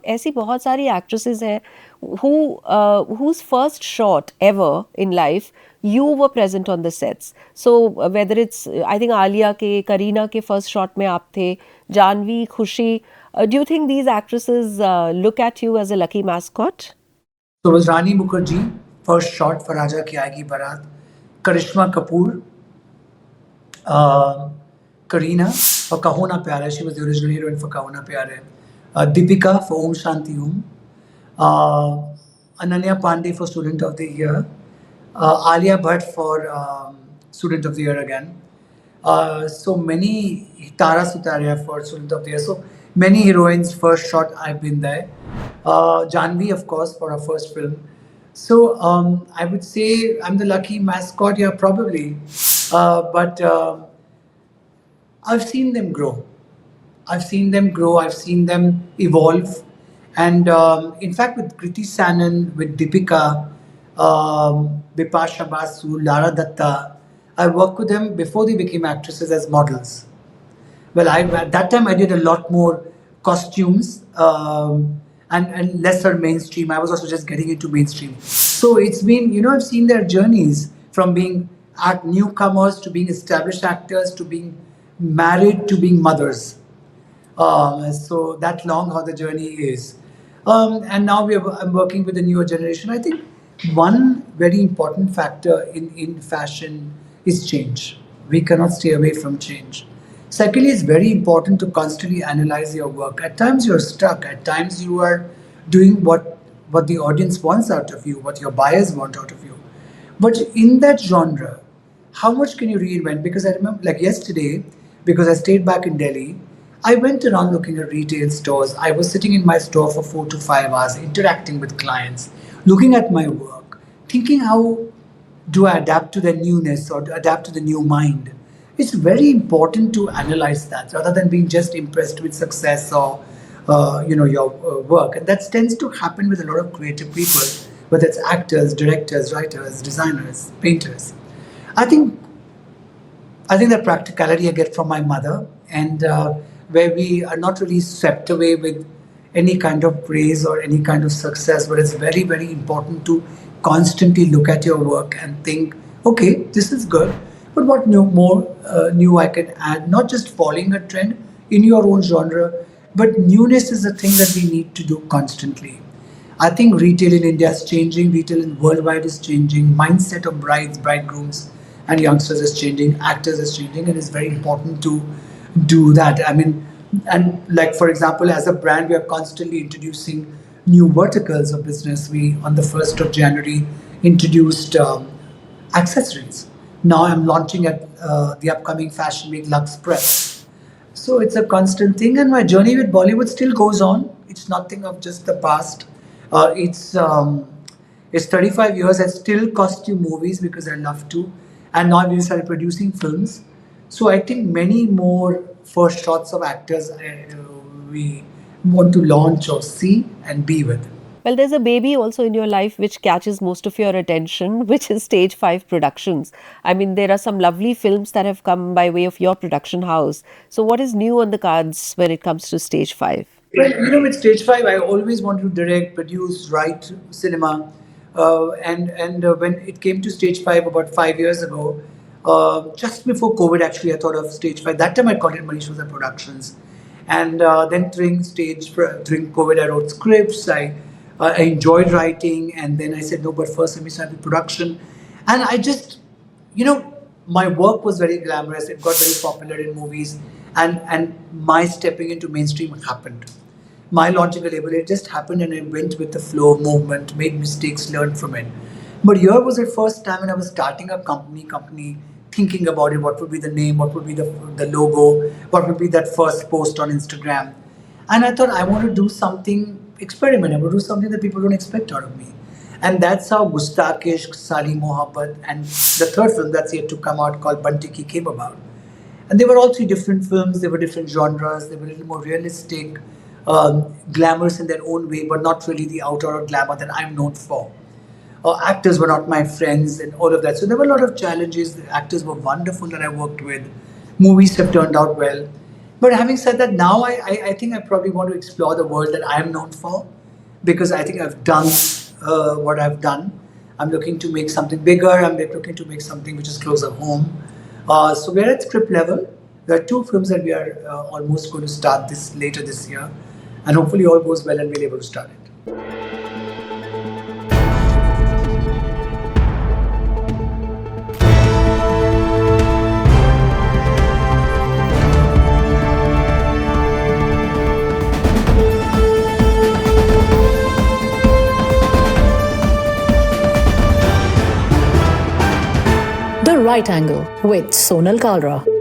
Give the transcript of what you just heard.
ऐसी बहुत सारी एक्ट्रेसेस हैं who whose first shot ever in life you were present on the sets. So whether it's I think Alia के करीना के first shot में आप थे, जानवी, खुशी, do you think these actresses look at you as a lucky mascot? So it was Rani Mukherjee, first shot for Raja Ki Aayegi Barat, Karishma Kapoor, Kareena for Kaho Na Pyar Hai, she was the original heroine for Kaho Na Pyar Hai, Deepika for Om Shanti Om, Ananya Pandey for Student of the Year, Alia Bhatt for Student of the Year again. So many, Tara Sutaria for Student of the Year. So many heroines, first shot, I've been there. Janvi, of course, for her first film. So I would say I'm the lucky mascot, yeah, probably. But I've seen them grow. I've seen them grow. I've seen them evolve. And in fact, with Kriti Sanon, with Deepika, Bipasha Basu, Lara Datta, I worked with them before they became actresses as models. Well, at that time I did a lot more costumes and lesser mainstream. I was also just getting into mainstream. So it's been, I've seen their journeys from being newcomers to being established actors to being married to being mothers. So that long how the journey is. And now I'm working with the newer generation. I think one very important factor in fashion is change. We cannot stay away from change. Secondly, it's very important to constantly analyze your work. At times you're stuck. At times you are doing what the audience wants out of you, what your buyers want out of you. But in that genre, how much can you reinvent? Because I remember, like yesterday, because I stayed back in Delhi, I went around looking at retail stores. I was sitting in my store for 4 to 5 hours, interacting with clients, looking at my work, thinking how do I adapt to the newness or to adapt to the new mind. It's very important to analyze that rather than being just impressed with success or your work. And that tends to happen with a lot of creative people, whether it's actors, directors, writers, designers, painters. I think I think that practicality I get from my mother, and where we are not really swept away with any kind of praise or any kind of success, but it's very, very important to constantly look at your work and think, okay, this is good, but what new I can add? Not just following a trend in your own genre, but newness is a thing that we need to do constantly. I think retail in India is changing, retail in worldwide is changing, mindset of brides, bridegrooms, and youngsters is changing, actors is changing, and it's very important to do that. I mean, and like for example, as a brand, we are constantly introducing new verticals of business. We on the 1st of January introduced accessories. Now I'm launching at the upcoming Fashion Week Lux Press. So it's a constant thing, and my journey with Bollywood still goes on. It's nothing of just the past. It's 35 years. I still costume movies because I love to, and now we started producing films. So I think many more first shots of actors we want to launch or see and be with. Well, there's a baby also in your life which catches most of your attention, which is Stage 5 Productions. I mean, there are some lovely films that have come by way of your production house. So, what is new on the cards when it comes to Stage 5? Well, with Stage Five, I always wanted to direct, produce, write cinema, and when it came to Stage Five about 5 years ago, just before COVID, actually, I thought of Stage Five. That time, I called it Manish Malhotra Productions, and then during COVID, I wrote scripts. I enjoyed writing, and then I said no, but first let me start with production, and I just my work was very glamorous. It got very popular in movies, and my stepping into mainstream happened. My launching a label, it just happened, and I went with the flow, movement, made mistakes, learned from it. But here was the first time when I was starting a company, thinking about it. What would be the name? What would be the logo? What would be that first post on Instagram? And I thought I want to do something experiment. I want to do something that people don't expect out of me. And that's how Gustakish, Sali Mohabbat, and the third film that's yet to come out called Bantiki came about. And they were all three different films. They were different genres. They were a little more realistic, glamorous in their own way, but not really the outer glamour that I'm known for. Actors were not my friends and all of that. So there were a lot of challenges. The actors were wonderful that I worked with. Movies have turned out well. But having said that, now I think I probably want to explore the world that I am known for, because I think I've done what I've done. I'm looking to make something bigger. I'm looking to make something which is closer home. So we're at script level. There are two films that we are almost going to start this later this year, and hopefully all goes well and we're able to start it. The Right Angle with Sonal Kalra.